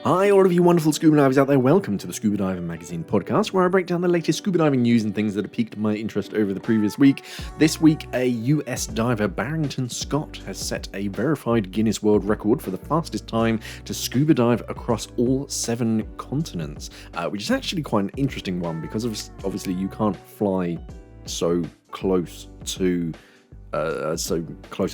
Hi, all of you wonderful scuba divers out there. Welcome to the Scuba Diving Magazine podcast, where I break down the latest scuba diving news and things that have piqued my interest over the previous week. This week, a US diver, Barrington Scott, has set a verified Guinness World Record for the fastest time to scuba dive across all 7 continents, which is actually quite an interesting one because obviously you can't fly so close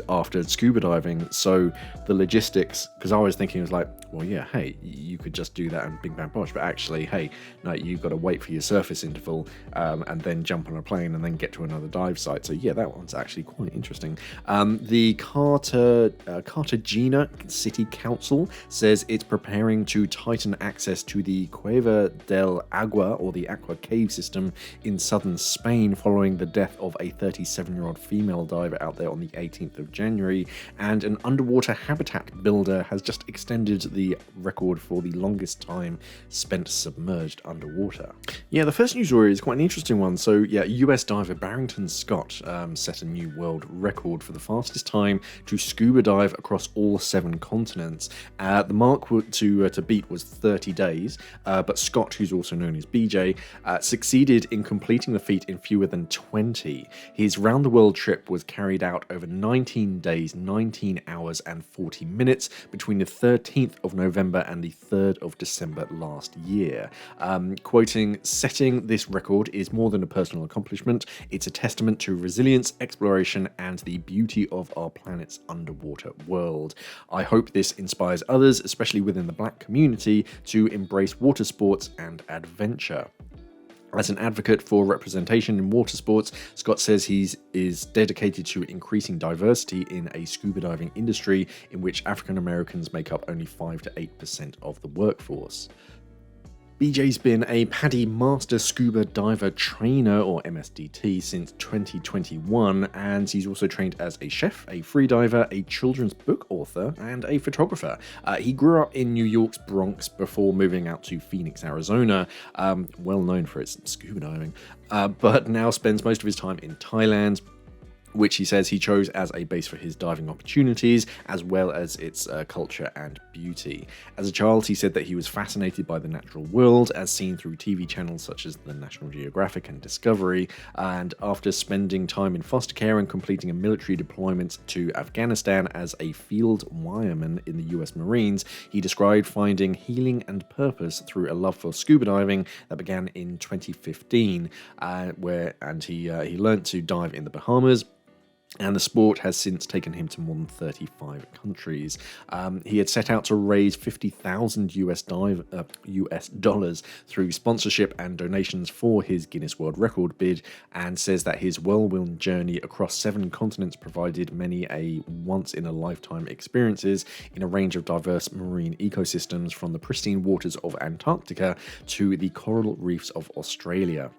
after scuba diving, so the logistics, because I was thinking, it was like, well, yeah, hey, you could just do that and bing bang bosh, but actually, hey, no, you've got to wait for your surface interval and then jump on a plane and then get to another dive site. So yeah, that one's actually quite interesting. The Cartagena City Council says it's preparing to tighten access to the Cueva del Agua, or the Aqua Cave system in southern Spain, following the death of a 37-year-old female diver out there on the 18th of January, and an underwater habitat builder has just extended the record for the longest time spent submerged underwater. Yeah, the first news story is quite an interesting one. So yeah, US diver Barrington Scott set a new world record for the fastest time to scuba dive across all 7 continents. The mark to beat was 30 days, but Scott, who's also known as BJ, succeeded in completing the feat in fewer than 20. His round-the-world trip was carried out over 19 days, 19 hours and 40 minutes between the 13th of November and the 3rd of December last year. Quoting, "Setting this record is more than a personal accomplishment. It's a testament to resilience, exploration, and the beauty of our planet's underwater world. I hope this inspires others, especially within the Black community, to embrace water sports and adventure." As an advocate for representation in water sports, Scott says he is dedicated to increasing diversity in a scuba diving industry in which African Americans make up only 5 to 8% of the workforce. BJ's been a PADI Master Scuba Diver Trainer, or MSDT, since 2021, and he's also trained as a chef, a freediver, a children's book author, and a photographer. He grew up in New York's Bronx before moving out to Phoenix, Arizona, well known for its scuba diving, but now spends most of his time in Thailand, which he says he chose as a base for his diving opportunities, as well as its culture and beauty. As a child, he said that he was fascinated by the natural world, as seen through TV channels such as the National Geographic and Discovery, and after spending time in foster care and completing a military deployment to Afghanistan as a field wireman in the US Marines, he described finding healing and purpose through a love for scuba diving that began in 2015, he learned to dive in the Bahamas, and the sport has since taken him to more than 35 countries. He had set out to raise $50,000 US dollars through sponsorship and donations for his Guinness World Record bid, and says that his whirlwind journey across 7 continents provided many a once-in-a-lifetime experiences in a range of diverse marine ecosystems, from the pristine waters of Antarctica to the coral reefs of Australia.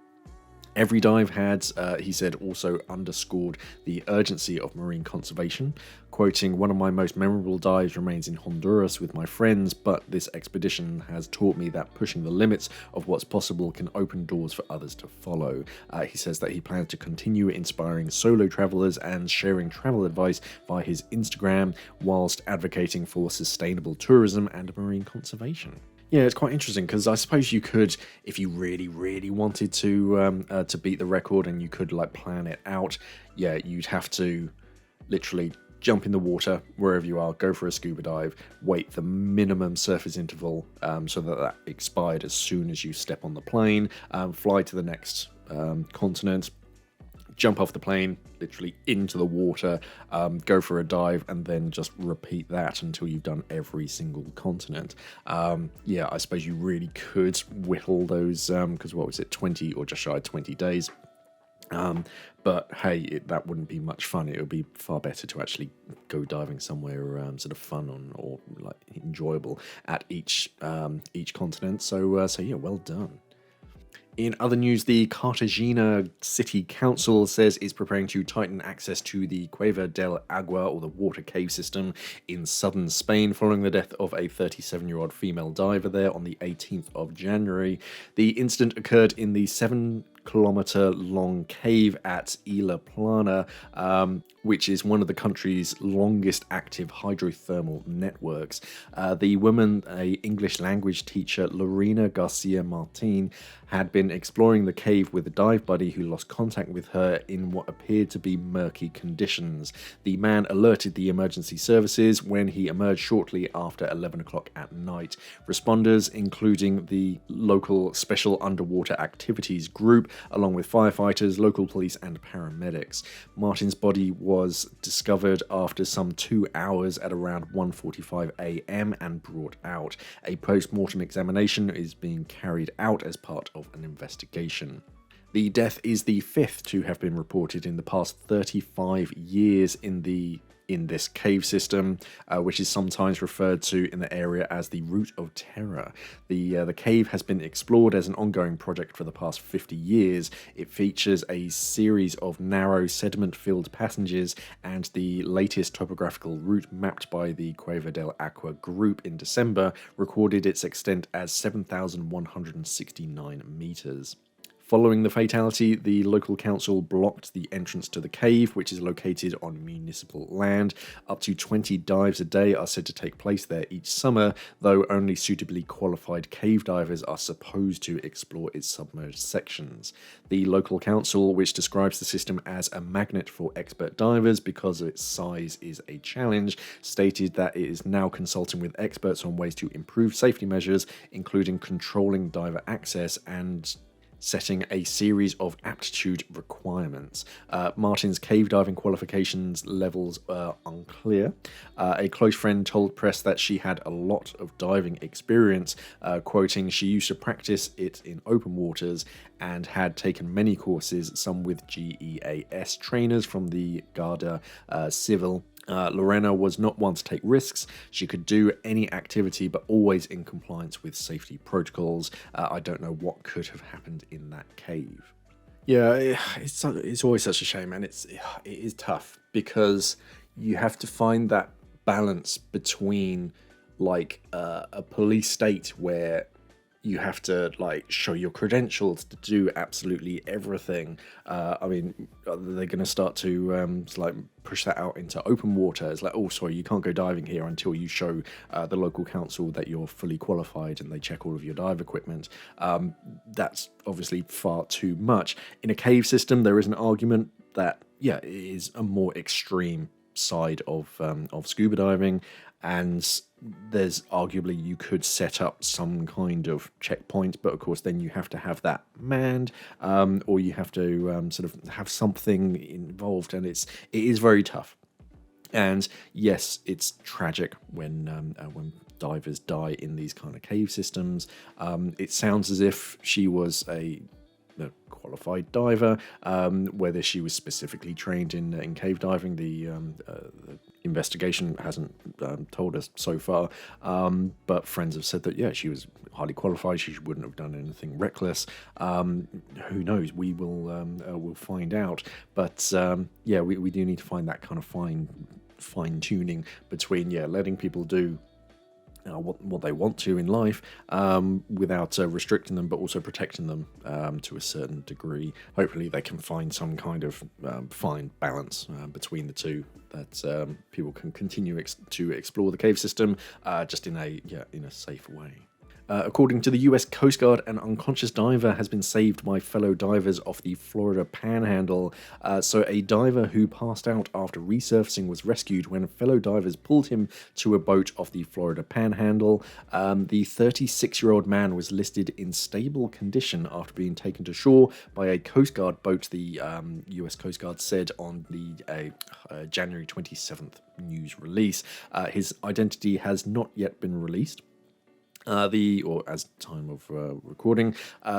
Every dive had, he said, also underscored the urgency of marine conservation. Quoting, "One of my most memorable dives remains in Honduras with my friends, but this expedition has taught me that pushing the limits of what's possible can open doors for others to follow." He says that he plans to continue inspiring solo travelers and sharing travel advice via his Instagram, whilst advocating for sustainable tourism and marine conservation. Yeah, it's quite interesting because I suppose you could, if you really, really wanted to beat the record and you could like plan it out, yeah, you'd have to literally jump in the water wherever you are, go for a scuba dive, wait the minimum surface interval so that expired as soon as you step on the plane, fly to the next continent, jump off the plane, literally into the water, go for a dive, and then just repeat that until you've done every single continent. Yeah, I suppose you really could whittle those, because what was it, 20 or just shy of 20 days. But hey, that wouldn't be much fun. It would be far better to actually go diving somewhere sort of fun or like enjoyable at each continent. So yeah, well done. In other news, the Cartagena City Council says it's preparing to tighten access to the Cueva del Agua, or the water cave system, in southern Spain, following the death of a 37-year-old female diver there on the 18th of January. The incident occurred in the 7 kilometer long cave at Isla Plana, which is one of the country's longest active hydrothermal networks. The woman, a English language teacher, Lorena Garcia Martin, had been exploring the cave with a dive buddy who lost contact with her in what appeared to be murky conditions. The man alerted the emergency services when he emerged shortly after 11 o'clock at night. Responders, including the local Special Underwater Activities Group, along with firefighters, local police, and paramedics. Martin's body was discovered after some 2 hours at around 1:45 a.m. and brought out. A post-mortem examination is being carried out as part of an investigation. The death is the fifth to have been reported in the past 35 years in this cave system, which is sometimes referred to in the area as the Route of Terror. The cave has been explored as an ongoing project for the past 50 years. It features a series of narrow sediment-filled passages, and the latest topographical route mapped by the Cueva del Agua group in December recorded its extent as 7,169 meters. Following the fatality, the local council blocked the entrance to the cave, which is located on municipal land. Up to 20 dives a day are said to take place there each summer, though only suitably qualified cave divers are supposed to explore its submerged sections. The local council, which describes the system as a magnet for expert divers because its size is a challenge, stated that it is now consulting with experts on ways to improve safety measures, including controlling diver access and setting a series of aptitude requirements. Martin's cave diving qualifications levels are unclear. A close friend told press that she had a lot of diving experience, quoting, "She used to practice it in open waters and had taken many courses, some with GEAS trainers from the Garda Civil. Lorena was not one to take risks. She could do any activity, but always in compliance with safety protocols. I don't know what could have happened in that cave." Yeah, it's always such a shame, and it is tough because you have to find that balance between like a police state where you have to like show your credentials to do absolutely everything. I mean, they're going to start to like push that out into open water. It's like, oh, sorry, you can't go diving here until you show the local council that you're fully qualified and they check all of your dive equipment. That's obviously far too much. In a cave system, there is an argument that, yeah, it is a more extreme side of scuba diving, and there's arguably you could set up some kind of checkpoint, but of course then you have to have that manned, or you have to sort of have something involved, and it is very tough. And yes, it's tragic when divers die in these kind of cave systems. It sounds as if she was a qualified diver, whether she was specifically trained in cave diving. The investigation hasn't told us so far, but friends have said that, yeah, she was highly qualified. She wouldn't have done anything reckless. Who knows? We will we'll find out. But yeah, we do need to find that kind of fine tuning between letting people do what they want to in life, without restricting them, but also protecting them to a certain degree. Hopefully they can find some kind of fine balance between the two, that people can continue to explore the cave system just in a safe way. According to the US Coast Guard, an unconscious diver has been saved by fellow divers off the Florida Panhandle. So a diver who passed out after resurfacing was rescued when fellow divers pulled him to a boat off the Florida Panhandle. The 36-year-old man was listed in stable condition after being taken to shore by a Coast Guard boat, the US Coast Guard said on the January 27th news release. His identity has not yet been released. As time of recording,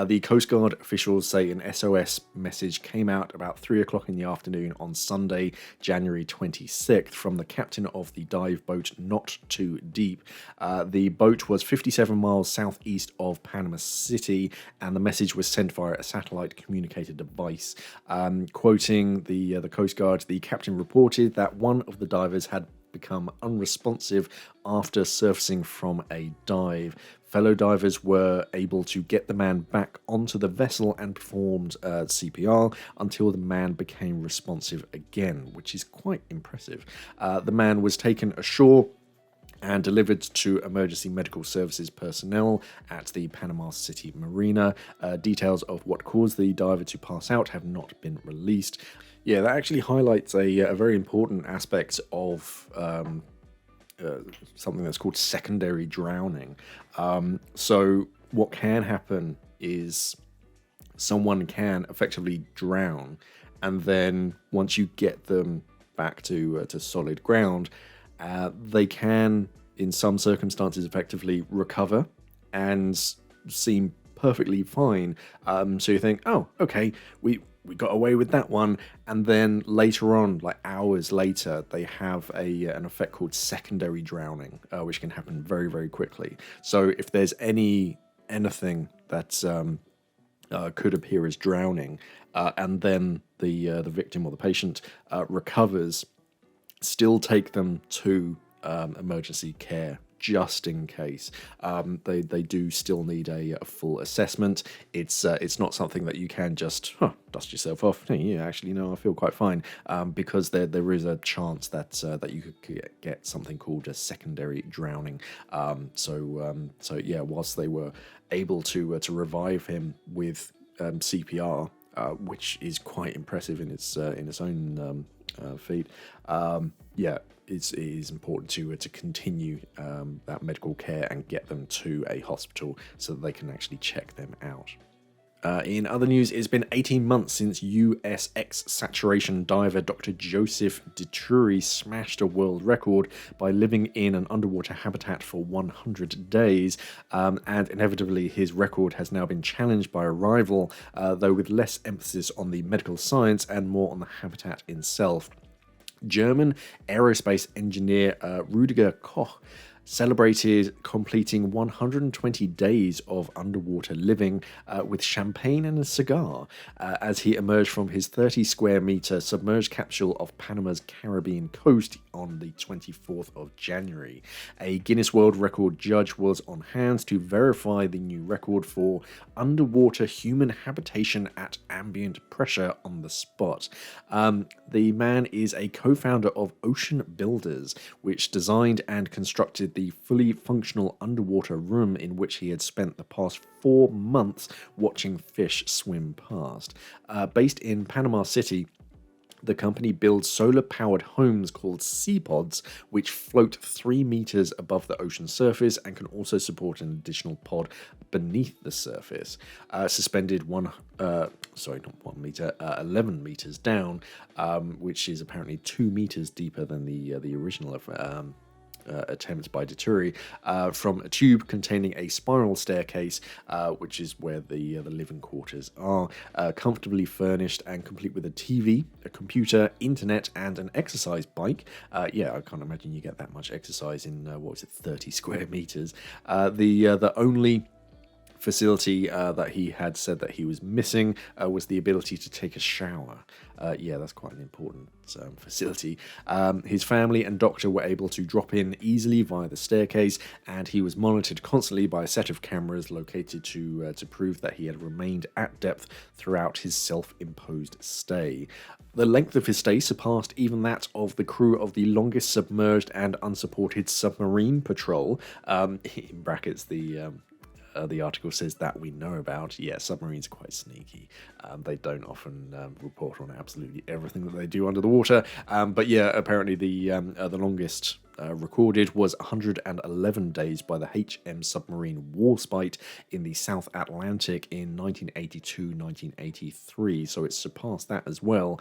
the Coast Guard officials say an SOS message came out about 3 o'clock in the afternoon on Sunday, January 26th, from the captain of the dive boat Not Too Deep. The boat was 57 miles southeast of Panama City, and the message was sent via a satellite communicator device. Quoting the Coast Guard, the captain reported that one of the divers had become unresponsive after surfacing from a dive. Fellow divers were able to get the man back onto the vessel and performed CPR until the man became responsive again, which is quite impressive. The man was taken ashore and delivered to emergency medical services personnel at the Panama City Marina. Details of what caused the diver to pass out have not been released. Yeah, that actually highlights a very important aspect of something that's called secondary drowning. So what can happen is someone can effectively drown, and then once you get them back to solid ground, they can, in some circumstances, effectively recover and seem perfectly fine. So you think, oh, okay, we got away with that one, and then later on, like hours later, they have an effect called secondary drowning, which can happen very, very quickly. So if there's anything that could appear as drowning, and then the victim or the patient recovers, still take them to emergency care just in case. They do still need a full assessment. It's not something that you can just dust yourself off. Hey, yeah, actually, no, I feel quite fine, because there is a chance that you could get something called a secondary drowning. So yeah, whilst they were able to revive him with CPR, which is quite impressive in its own feat. Yeah, it is important to continue that medical care and get them to a hospital so that they can actually check them out. In other news, it's been 18 months since US ex-saturation diver Dr. Joseph Dituri smashed a world record by living in an underwater habitat for 100 days, and inevitably his record has now been challenged by a rival, though with less emphasis on the medical science and more on the habitat itself. German aerospace engineer Rüdiger Koch celebrated completing 120 days of underwater living with champagne and a cigar as he emerged from his 30 square meter submerged capsule off Panama's Caribbean coast on the 24th of January. A Guinness World Record judge was on hand to verify the new record for underwater human habitation at ambient pressure on the spot. The man is a co-founder of Ocean Builders, which designed and constructed the fully functional underwater room in which he had spent the past 4 months watching fish swim past. Based in Panama City, the company builds solar-powered homes called sea pods, which float 3 meters above the ocean surface and can also support an additional pod beneath the surface, suspended 11 meters down, which is apparently 2 meters deeper than the original attempt by Dituri, from a tube containing a spiral staircase, which is where the living quarters are, comfortably furnished and complete with a TV, a computer, internet, and an exercise bike. Yeah, I can't imagine you get that much exercise in 30 square meters. The only facility that he had said that he was missing was the ability to take a shower. Yeah, that's quite an important facility. His family and doctor were able to drop in easily via the staircase, and he was monitored constantly by a set of cameras located to prove that he had remained at depth throughout his self-imposed stay. The length of his stay surpassed even that of the crew of the longest submerged and unsupported submarine patrol, in brackets the article says that we know about. Yeah, submarines are quite sneaky. They don't often report on absolutely everything that they do under the water. But yeah, apparently the longest recorded was 111 days by the HM submarine Warspite in the South Atlantic in 1982-1983. So it surpassed that as well.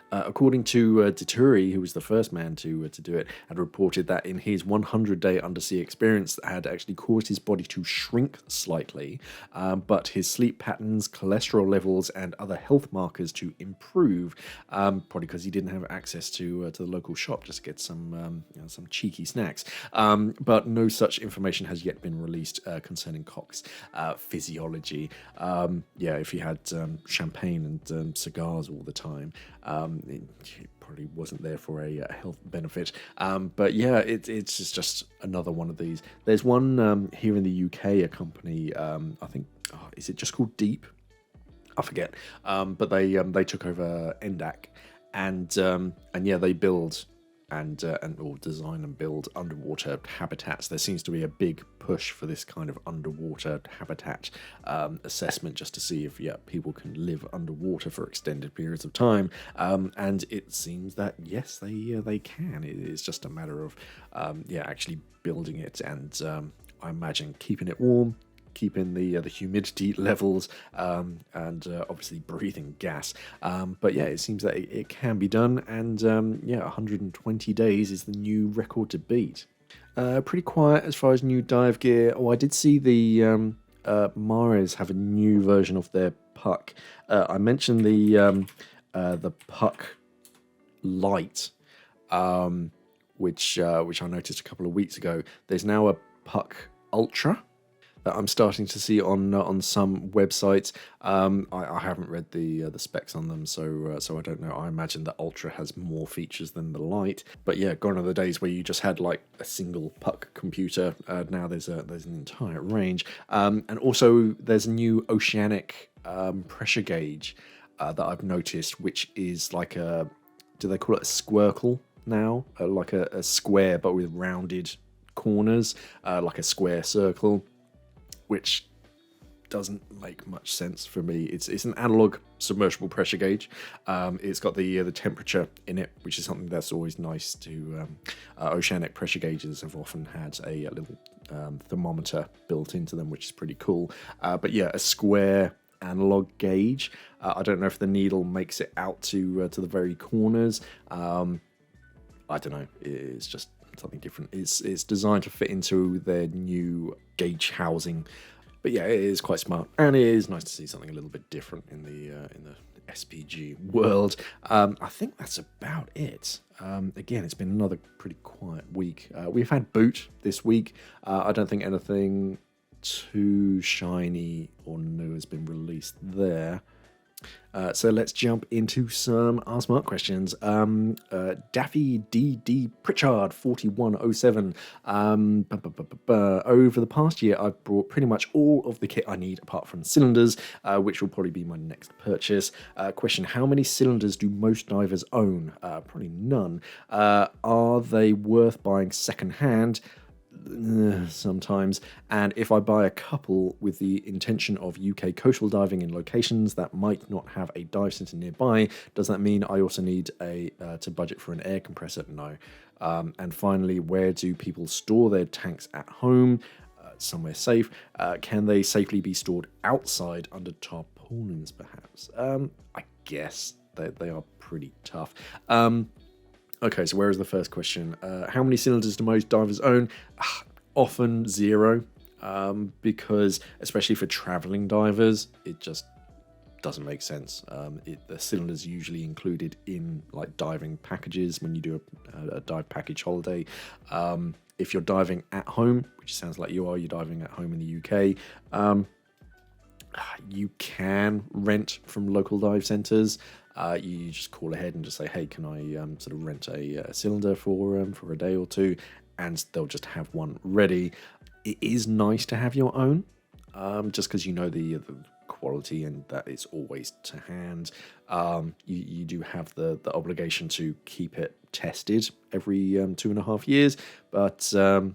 According to Dituri, who was the first man to do it, had reported that in his 100-day undersea experience had actually caused his body to shrink slightly, but his sleep patterns, cholesterol levels, and other health markers to improve, probably because he didn't have access to the local shop just to get some cheeky snacks. But no such information has yet been released concerning Koch's physiology. Yeah, if he had champagne and cigars all the time, It probably wasn't there for a health benefit. But yeah, it's just another one of these. There's one here in the UK, a company, I think, is it just called Deep? I forget. But they took over Endac, and yeah, they build and or design and build underwater habitats. There seems to be a big push for this kind of underwater habitat assessment, just to see if people can live underwater for extended periods of time. And it seems that yes, they can. It's just a matter of actually building it, and I imagine keeping it warm, keeping the humidity levels, and obviously breathing gas. But yeah, it seems that it can be done, and 120 days is the new record to beat. Pretty quiet as far as new dive gear. Oh, I did see the Mares have a new version of their puck. I mentioned the puck light, which I noticed a couple of weeks ago. There's now a puck ultra that I'm starting to see on some websites. I haven't read the specs on them, so I don't know. I imagine that Ultra has more features than the Lite. But yeah, gone are the days where you just had like a single puck computer. Now there's an entire range, and also there's a new oceanic pressure gauge that I've noticed, which is like do they call it a squircle now? Like a square but with rounded corners, like a square circle, which doesn't make much sense for me. It's an analog submersible pressure gauge. It's got the temperature in it, which is something that's always nice to. Oceanic pressure gauges have often had a little thermometer built into them, which is pretty cool. But yeah, a square analog gauge. I don't know if the needle makes it out to the very corners. I don't know. It's just something different. It's designed to fit into their new gauge housing, but yeah, it is quite smart, and it is nice to see something a little bit different in the SPG world. I think that's about it. Again, it's been another pretty quiet week. We've had Boot this week. I don't think anything too shiny or new has been released there. So let's jump into some Ask Mark questions. Daffy D. Pritchard 4107. Over the past year, I've brought pretty much all of the kit I need apart from cylinders, which will probably be my next purchase. Question: how many cylinders do most divers own? Probably none. Are they worth buying second hand? Sometimes, and if I buy a couple with the intention of UK coastal diving in locations that might not have a dive centre nearby, does that mean I also need to budget for an air compressor? No. And finally, where do people store their tanks at home? Somewhere safe. Can they safely be stored outside under tarpaulins, perhaps? I guess they are pretty tough. Okay, so where is the first question? How many cylinders do most divers own? Often zero, because especially for traveling divers, it just doesn't make sense. The cylinder's usually included in like diving packages when you do a dive package holiday. If you're diving at home, which sounds like you're diving at home in the UK, you can rent from local dive centres. You just call ahead and just say, hey, can I sort of rent a cylinder for a day or two, and they'll just have one ready. It is nice to have your own, just because you know the quality and that it's always to hand. You do have the obligation to keep it tested every 2.5 years, but I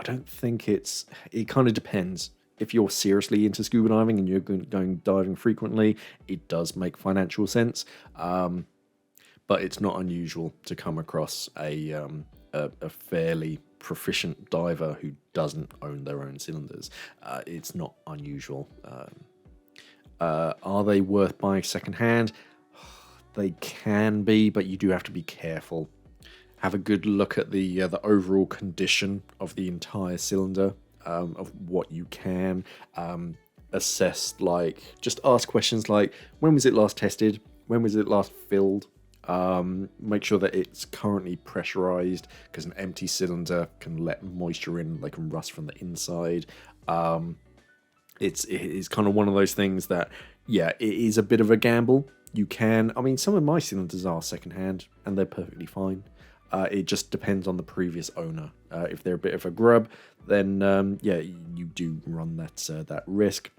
don't think it kind of depends. If you're seriously into scuba diving and you're going diving frequently, it does make financial sense. But it's not unusual to come across a fairly proficient diver who doesn't own their own cylinders. It's not unusual. Are they worth buying secondhand? They can be, but you do have to be careful. Have a good look at the overall condition of the entire cylinder. Of what you can assess, like just ask questions like, when was it last tested? When was it last filled? Make sure that it's currently pressurized, because an empty cylinder can let moisture in, they can rust from the inside. It's kind of one of those things that yeah, it is a bit of a gamble. You can, I mean, some of my cylinders are secondhand and they're perfectly fine. It just depends on the previous owner. If they're a bit of a grub, then yeah, you do run that risk.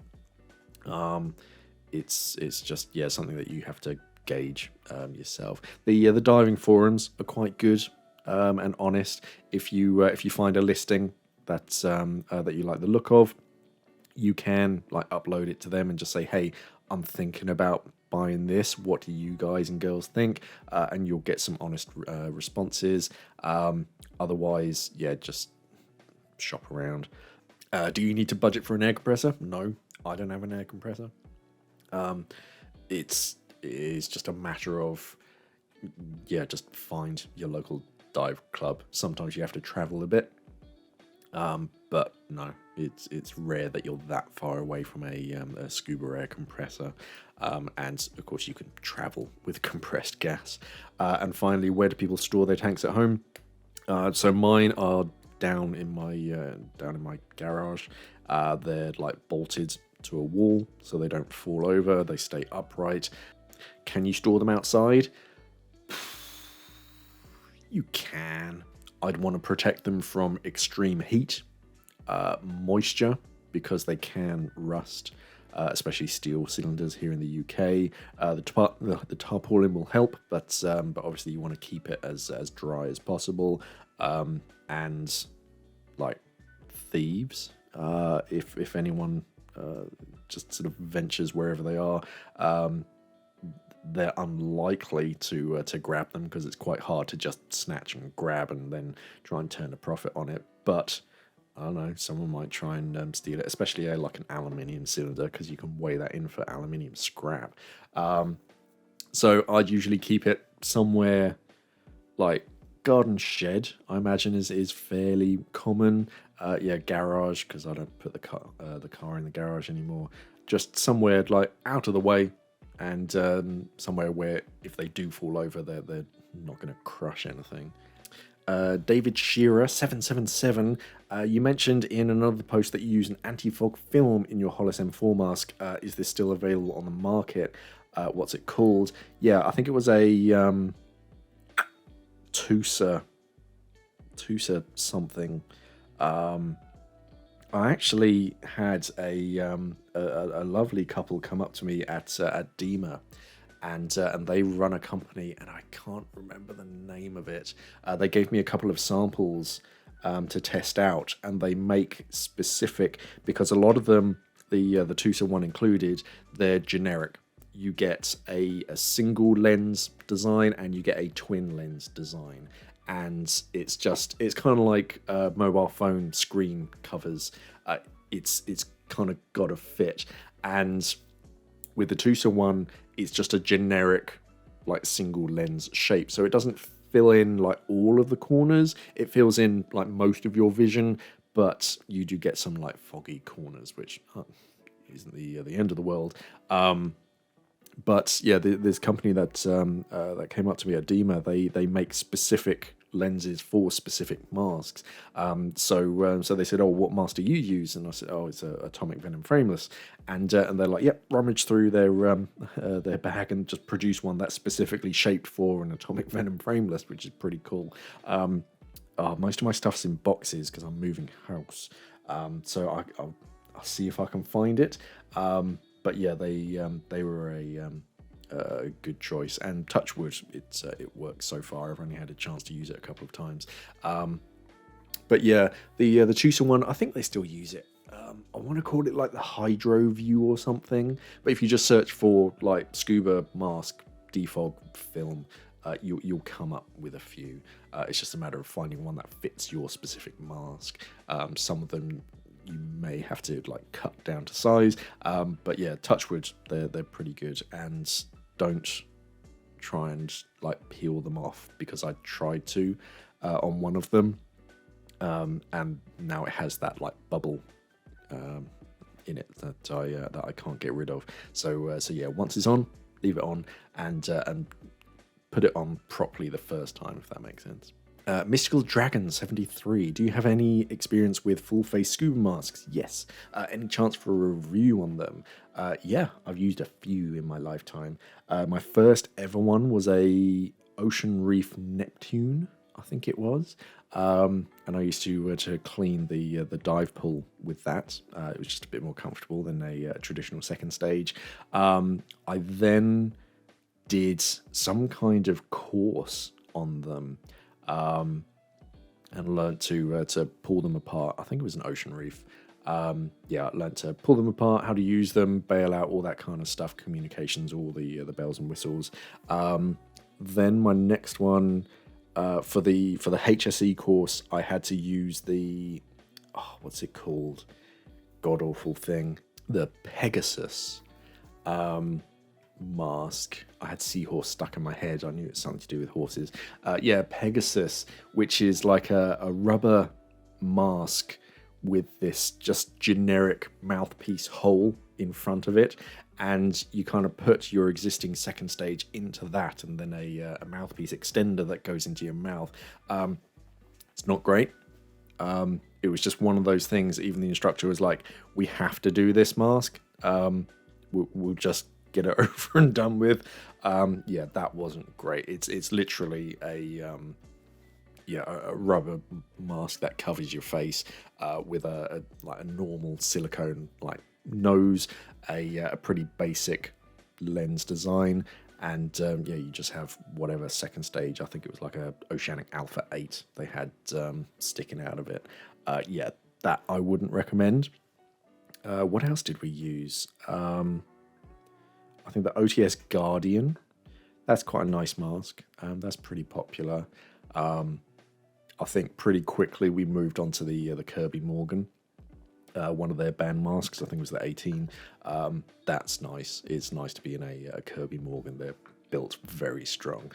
It's just, yeah, something that you have to gauge yourself. The diving forums are quite good and honest. If you find a listing that's that you like the look of, you can like upload it to them and just say, hey, I'm thinking about buying this. What do you guys and girls think? And you'll get some honest responses. Otherwise, yeah, just shop around. Do you need to budget for an air compressor? No, I don't have an air compressor. It's just a matter of, yeah, just find your local dive club. Sometimes you have to travel a bit. But no, it's rare that you're that far away from a scuba air compressor. And of course you can travel with compressed gas. And finally, where do people store their tanks at home? So mine are down in my garage. They're like bolted to a wall so they don't fall over. They stay upright. Can you store them outside? You can. I'd want to protect them from extreme heat, moisture, because they can rust, especially steel cylinders here in the UK. The tarpaulin will help, but obviously you want to keep it as dry as possible. And like thieves, if anyone just sort of ventures wherever they are, they're unlikely to grab them because it's quite hard to just snatch and grab and then try and turn a profit on it. But I don't know, someone might try and steal it, especially like an aluminium cylinder, because you can weigh that in for aluminium scrap. So I'd usually keep it somewhere like garden shed, I imagine is fairly common. Yeah, garage, because I don't put the car in the garage anymore. Just somewhere like out of the way, and somewhere where if they do fall over, they're not going to crush anything. David Shearer 777. You mentioned in another post that you use an anti-fog film in your Hollis M4 mask. Is this still available on the market? What's it called? Yeah, I think it was a Tusa something. I actually had a lovely couple come up to me at DEMA, and they run a company, and I can't remember the name of it. They gave me a couple of samples to test out, and they make specific, because a lot of them, the Tusa one included, they're generic. You get a single lens design and you get a twin lens design. And it's kind of like mobile phone screen covers. It's kind of got to fit. And with the Tusa one, it's just a generic like single lens shape. So it doesn't fill in like all of the corners. It fills in like most of your vision, but you do get some like foggy corners, which isn't the end of the world. But yeah, this company that came up to me at DEMA, they make specific lenses for specific masks. So they said, "Oh, what mask do you use?" And I said, "Oh, it's a Atomic Venom frameless." And they're like, "Yep," rummage through their bag and just produce one that's specifically shaped for an Atomic Venom frameless, which is pretty cool. Most of my stuff's in boxes because I'm moving house. So I'll see if I can find it. But yeah, they were a good choice, and touch wood, it works so far. I've only had a chance to use it a couple of times. But yeah, the Tusa one, I think they still use it. I want to call it like the Hydro View or something. But if you just search for like scuba mask defog film, you'll come up with a few. It's just a matter of finding one that fits your specific mask. Some of them you may have to like cut down to size, but yeah, touchwood, they're pretty good. And don't try and like peel them off, because I tried to on one of them, and now it has that like bubble in it that I can't get rid of. So yeah, once it's on, leave it on, and put it on properly the first time, if that makes sense. Mystical Dragon 73. Do you have any experience with full face scuba masks? Yes. Any chance for a review on them? Yeah, I've used a few in my lifetime. My first ever one was a Ocean Reef Neptune, I think it was. And I used to clean the dive pool with that. It was just a bit more comfortable than a traditional second stage. I then did some kind of course on them, and learned to pull them apart. I think it was an Ocean Reef. Yeah, I learned to pull them apart, how to use them, bail out, all that kind of stuff, communications, all the bells and whistles. Then my next one, for the HSE course, I had to use the what's it called? God awful thing, the Pegasus mask. I had seahorse stuck in my head. I knew it's something to do with horses. Yeah, Pegasus, which is like a rubber mask with this just generic mouthpiece hole in front of it, and you kind of put your existing second stage into that, and then a mouthpiece extender that goes into your mouth. It's not great. It was just one of those things. Even the instructor was like, "We have to do this mask. We'll just get it over and done with." Yeah, that wasn't great. It's literally a rubber mask that covers your face with a normal silicone like nose, a pretty basic lens design, and yeah, you just have whatever second stage. I think it was like a Oceanic Alpha 8 they had sticking out of it. Yeah, that I wouldn't recommend. What else did we use? I think the OTS Guardian. That's quite a nice mask. That's pretty popular. I think pretty quickly we moved on to the Kirby Morgan, one of their band masks. I think it was the 18. That's nice. It's nice to be in a Kirby Morgan. They're built very strong.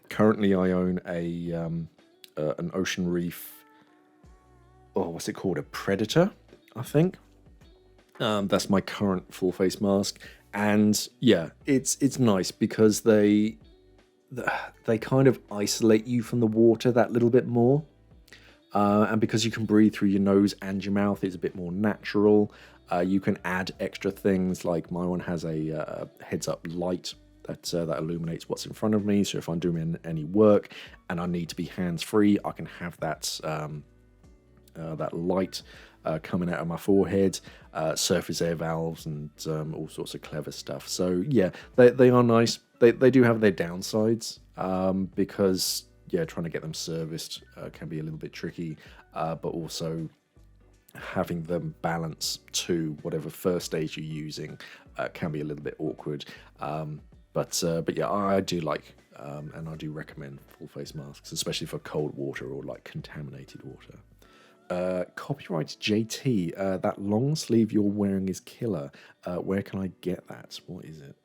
Currently, I own an Ocean Reef. Oh, what's it called? A Predator, I think. That's my current full face mask, and yeah, it's nice because they kind of isolate you from the water that little bit more, and because you can breathe through your nose and your mouth, it's a bit more natural. You can add extra things, like my one has a heads-up light that illuminates what's in front of me. So if I'm doing any work and I need to be hands-free, I can have that light coming out of my forehead, surface air valves, and all sorts of clever stuff. So yeah, they are nice. They do have their downsides, because yeah, trying to get them serviced can be a little bit tricky, but also having them balance to whatever first stage you're using can be a little bit awkward. But yeah, I do like and I do recommend full face masks, especially for cold water or like contaminated water. Copyright JT, that long sleeve you're wearing is killer. Where can I get that? What is it?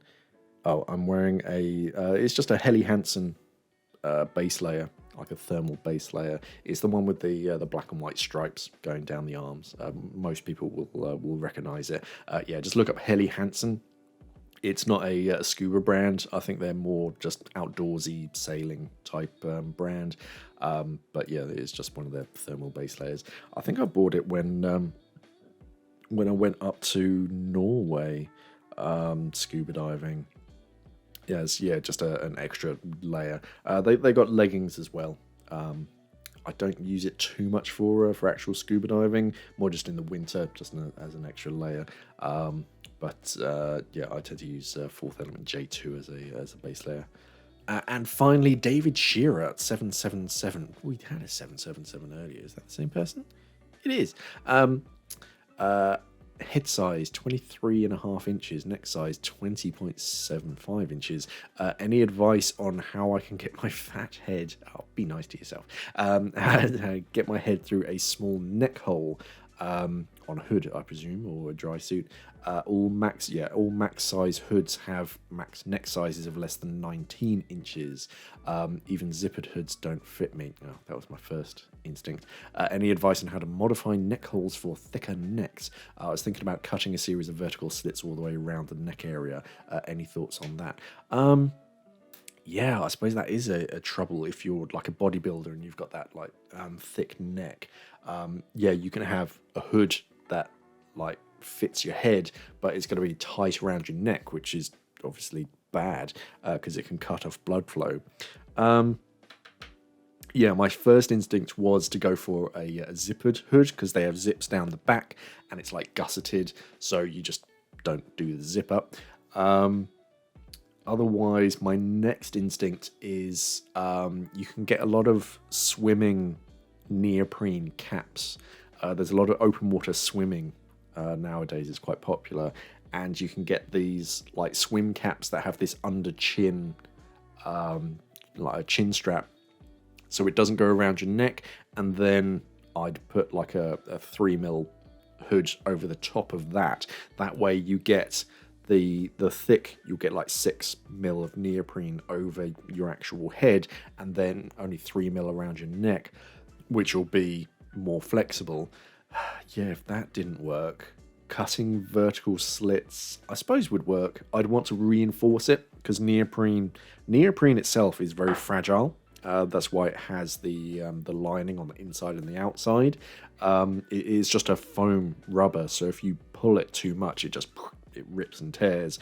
Oh, I'm wearing it's just a Helly Hansen base layer, like a thermal base layer. It's the one with the black and white stripes going down the arms. Most people will recognize it. Yeah, just look up Helly Hansen. It's not a scuba brand. I think they're more just outdoorsy sailing type brand. But yeah, it's just one of their thermal base layers. I think I bought it when I went up to Norway scuba diving. Yes, yeah, just an extra layer. They got leggings as well. I don't use it too much for actual scuba diving, more just in the winter, just as an extra layer. But yeah, I tend to use Fourth Element J2 as a base layer. And finally, David Shearer at 777. We had a 777 earlier. Is that the same person? It is. Head size 23.5 inches, neck size 20.75 inches. Any advice on how I can get my fat head? Oh, be nice to yourself. Get my head through a small neck hole on a hood, I presume, or a dry suit. All max size hoods have max neck sizes of less than 19 inches. Even zippered hoods don't fit me. Oh, that was my first instinct. Any advice on how to modify neck holes for thicker necks? I was thinking about cutting a series of vertical slits all the way around the neck area. Any thoughts on that? Yeah, I suppose that is a trouble if you're like a bodybuilder and you've got that like thick neck. Yeah, you can have a hood that like fits your head, but it's going to be tight around your neck, which is obviously bad because it can cut off blood flow. Yeah, my first instinct was to go for a zippered hood because they have zips down the back and it's like gusseted, so you just don't do the zip up. Otherwise, my next instinct is you can get a lot of swimming neoprene caps. There's a lot of open water swimming nowadays, it's quite popular. And you can get these like swim caps that have this under chin, like a chin strap. So it doesn't go around your neck. And then I'd put like a 3mm hood over the top of that. That way you get the thick, you'll get like 6mm of neoprene over your actual head, and then only 3mm around your neck, which will be more flexible. Yeah, if that didn't work, cutting vertical slits, I suppose would work. I'd want to reinforce it because neoprene itself is very fragile. That's why it has the lining on the inside and the outside. It is just a foam rubber, so if you pull it too much, it rips and tears.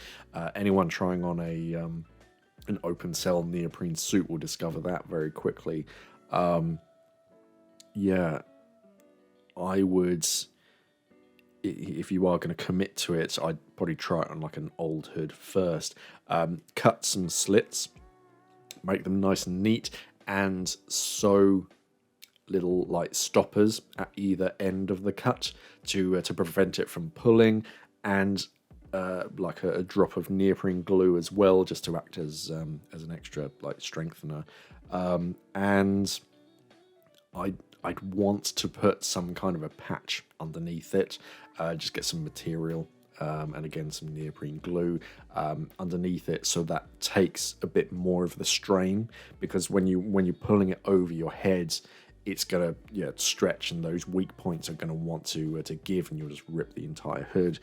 Anyone trying on an open cell neoprene suit will discover that very quickly. Yeah, I would, if you are going to commit to it, I'd probably try it on like an old hood first. Cut some slits, make them nice and neat, and sew little like stoppers at either end of the cut to prevent it from pulling, and like a drop of neoprene glue as well, just to act as an extra like strengthener. And I'd want to put some kind of a patch underneath it, just get some material, and again some neoprene glue underneath it, so that takes a bit more of the strain, because when you're pulling it over your head, it's gonna stretch, and those weak points are gonna want to give, and you'll just rip the entire hood.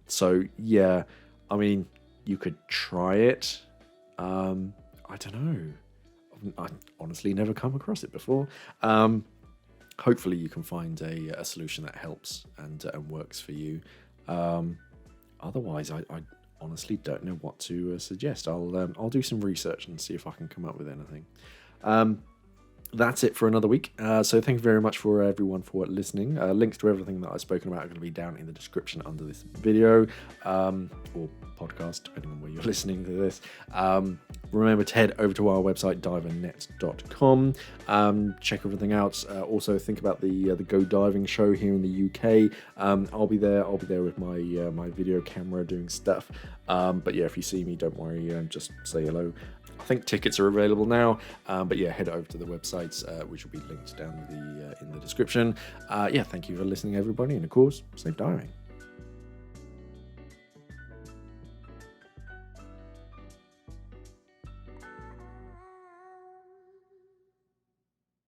So yeah, I mean, you could try it. I don't know. I honestly never come across it before. Hopefully you can find a solution that helps and works for you. Otherwise, I honestly don't know what to suggest. I'll do some research and see if I can come up with anything. That's it for another week. So thank you very much for everyone for listening. Links to everything that I've spoken about are going to be down in the description under this video, or podcast, depending on where you're listening to this. Remember to head over to our website, divernet.com. Check everything out. Also think about the Go Diving show here in the UK. I'll be there with my video camera doing stuff. But yeah, if you see me, don't worry, just say hello. I think tickets are available now, but yeah, head over to the websites, which will be linked down in the description. Yeah, thank you for listening, everybody, and of course, safe diving.